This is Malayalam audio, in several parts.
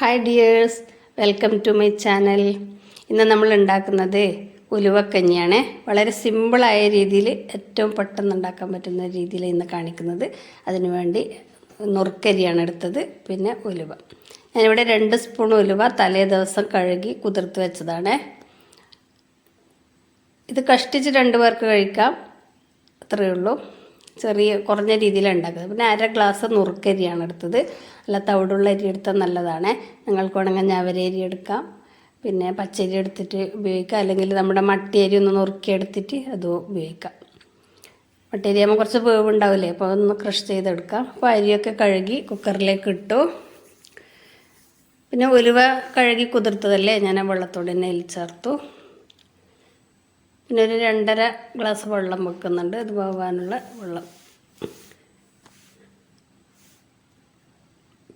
Hi dears, welcome to my channel. ഇന്ന് നമ്മൾ ഉണ്ടാക്കുന്നത് ഉലുവക്കഞ്ഞിയാണ്. വളരെ സിമ്പിളായ രീതിയിൽ ഏറ്റവും പെട്ടെന്ന് ഉണ്ടാക്കാൻ പറ്റുന്ന രീതിയിൽ ഇന്ന് കാണിക്കുന്നത്. അതിനുവേണ്ടി നുറുക്കരിയാണ് എടുത്തത്, പിന്നെ ഉലുവ. ഞാനിവിടെ 2 സ്പൂൺ ഉലുവ തലേ ദിവസം കഴുകി കുതിർത്ത് വെച്ചതാണ്. ഇത് കഷ്ടിച്ച് 2 പേർക്ക് കഴിക്കാം, അത്രയേ ഉള്ളൂ. കുറഞ്ഞ രീതിയിലാണ് ഉണ്ടാക്കുന്നത്. പിന്നെ 1/2 ഗ്ലാസ് നുറുക്കരിയാണ് എടുത്തത്. അല്ല, തവിടുള്ള അരി എടുത്താൽ നല്ലതാണ്. നിങ്ങൾക്ക് വേണമെങ്കിൽ ഞവരരി എടുക്കാം, പിന്നെ പച്ചരി എടുത്തിട്ട് ഉപയോഗിക്കാം, അല്ലെങ്കിൽ നമ്മുടെ മട്ടിയരി ഒന്ന് നുറുക്കിയെടുത്തിട്ട് അതും ഉപയോഗിക്കാം. മട്ടിയരി ആകുമ്പോൾ കുറച്ച് വേവുണ്ടാവില്ലേ, അപ്പോൾ ഒന്ന് ക്രഷ് ചെയ്തെടുക്കാം. അപ്പോൾ അരിയൊക്കെ കഴുകി കുക്കറിലേക്ക് ഇട്ടു. പിന്നെ ഉലുവ കഴുകി കുതിർത്തതല്ലേ, ഞാൻ വെള്ളത്തോടെ തന്നെ ചേർത്തു. പിന്നെ ഒരു 2.5 ഗ്ലാസ് വെള്ളം വെക്കുന്നുണ്ട്, ഇത് വേവാനുള്ള വെള്ളം.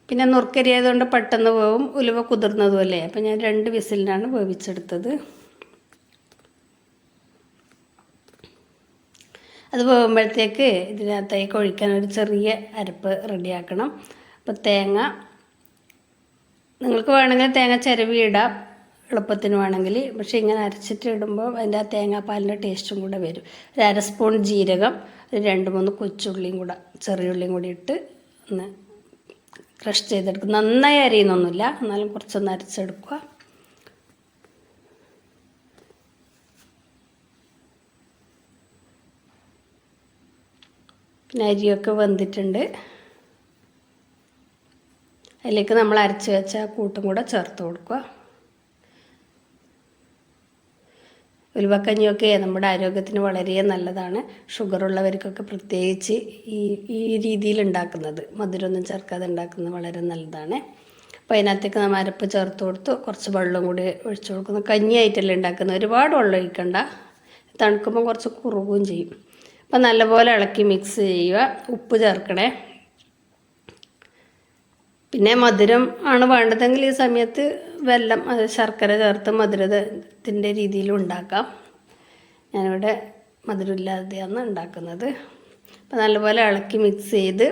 പിന്നെ നുറുക്കരി ആയതുകൊണ്ട് പെട്ടെന്ന് വേവും, ഉലുവ കുതിർന്നതും അല്ലേ. അപ്പം ഞാൻ 2 വിസിലിനാണ് വേവിച്ചെടുത്തത്. അത് വേകുമ്പോഴത്തേക്ക് ഇതിനകത്തേക്ക് ഒഴിക്കാൻ ഒരു ചെറിയ അരപ്പ് റെഡിയാക്കണം. അപ്പോൾ തേങ്ങ നിങ്ങൾക്ക് വേണമെങ്കിൽ തേങ്ങ ചിരവി ഇടാം, എളുപ്പത്തിന് വേണമെങ്കിൽ. പക്ഷേ ഇങ്ങനെ അരച്ചിട്ട് ഇടുമ്പോൾ അതിൻ്റെ ആ തേങ്ങാപ്പാലിൻ്റെ ടേസ്റ്റും കൂടെ വരും. ഒരു 1/2 സ്പൂൺ ജീരകം, ഒരു 2-3 കൊച്ചുള്ളിയും കൂടെ, ചെറിയ ഉള്ളിയും കൂടി ഇട്ട് ഒന്ന് ക്രഷ് ചെയ്തെടുക്കും. നന്നായി അരിയുന്നൊന്നുമില്ല, എന്നാലും കുറച്ചൊന്ന് അരച്ചെടുക്കുക. പിന്നെ അരിയൊക്കെ വെന്തിട്ടുണ്ട്. അതിലേക്ക് നമ്മൾ അരച്ച് വെച്ച കൂട്ടും കൂടെ ചേർത്ത് കൊടുക്കുക. ഉലുവക്കഞ്ഞിയൊക്കെ നമ്മുടെ ആരോഗ്യത്തിന് വളരെ നല്ലതാണ്. ഷുഗറുള്ളവർക്കൊക്കെ പ്രത്യേകിച്ച് ഈ രീതിയിൽ ഉണ്ടാക്കുന്നത്, മധുരമൊന്നും ചേർക്കാതെ ഉണ്ടാക്കുന്നത് വളരെ നല്ലതാണ്. അപ്പോൾ അതിനകത്തേക്ക് നമ്മൾ അരപ്പ് ചേർത്ത് കൊടുത്തു, കുറച്ച് വെള്ളം കൂടി ഒഴിച്ചു കൊടുക്കുന്നു. കഞ്ഞിയായിട്ടല്ലേ ഉണ്ടാക്കുന്നത്, ഒരുപാട് വെള്ളം ഒഴിക്കണ്ട, തണുക്കുമ്പോൾ കുറച്ച് കുറുകുകയും ചെയ്യും. അപ്പോൾ നല്ലപോലെ ഇളക്കി മിക്സ് ചെയ്യുക. ഉപ്പ് ചേർക്കണേ. പിന്നെ മധുരം ആണ് വേണ്ടതെങ്കിൽ ഈ സമയത്ത് വെല്ലം, ശർക്കര ചേർത്ത് മധുരത്തിൻ്റെ രീതിയിലും ഉണ്ടാക്കാം. ഞാനിവിടെ മധുരമില്ലാതെയാണ് ഉണ്ടാക്കുന്നത്. അപ്പോൾ നല്ലപോലെ ഇളക്കി മിക്സ് ചെയ്ത്,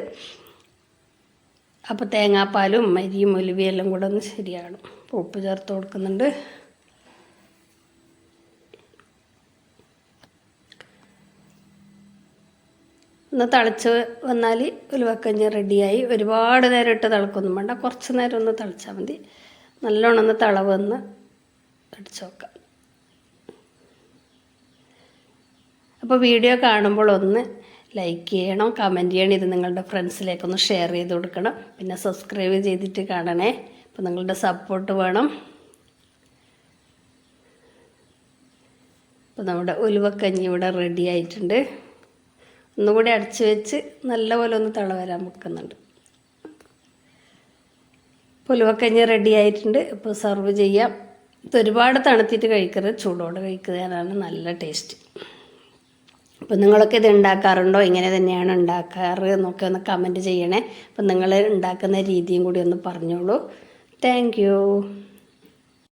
അപ്പോൾ തേങ്ങാപ്പാലും അരിയും ഉലുവയും എല്ലാം കൂടെ ഒന്ന് ശരിയാകണം. അപ്പോൾ ഉപ്പ് ചേർത്ത് കൊടുക്കുന്നുണ്ട്. ഒന്ന് തിളച്ച് വന്നാൽ ഉലുവക്കഞ്ഞി റെഡിയായി. ഒരുപാട് നേരം ഇട്ട് തിളക്കൊന്നും വേണ്ട, കുറച്ച് നേരം ഒന്ന് തിളച്ചാൽ മതി. നല്ലോണം ഒന്ന് തിളവൊന്ന് അടിച്ച് നോക്കാം. അപ്പോൾ വീഡിയോ കാണുമ്പോൾ ഒന്ന് ലൈക്ക് ചെയ്യണം, കമൻറ്റ് ചെയ്യണം. ഇത് നിങ്ങളുടെ ഫ്രണ്ട്സിലേക്കൊന്ന് ഷെയർ ചെയ്ത് കൊടുക്കണം. പിന്നെ സബ്സ്ക്രൈബ് ചെയ്തിട്ട് കാണണേ. അപ്പോൾ നിങ്ങളുടെ സപ്പോർട്ട് വേണം. അപ്പോൾ നമ്മുടെ ഉലുവക്കഞ്ഞി ഇവിടെ റെഡി ആയിട്ടുണ്ട്. ഒന്നുകൂടി അടച്ച് വെച്ച് നല്ലപോലെ ഒന്ന് തിള വരാൻ വെക്കുന്നുണ്ട്. ഉലുവക്കഞ്ഞി റെഡി ആയിട്ടുണ്ട്. ഇപ്പോൾ സെർവ് ചെയ്യാം. ഇത് ഒരുപാട് തണുത്തിട്ട് കഴിക്കരുത്, ചൂടോടെ കഴിക്കുന്നതിനാണ് നല്ല ടേസ്റ്റ്. അപ്പോൾ നിങ്ങളൊക്കെ ഇത് ഉണ്ടാക്കാറുണ്ടോ, ഇങ്ങനെ തന്നെയാണ് ഉണ്ടാക്കാറ് എന്നൊക്കെ ഒന്ന് കമൻറ്റ് ചെയ്യണേ. അപ്പോൾ നിങ്ങൾ ഉണ്ടാക്കുന്ന രീതിയും കൂടി ഒന്ന് പറഞ്ഞോളൂ. Thank you.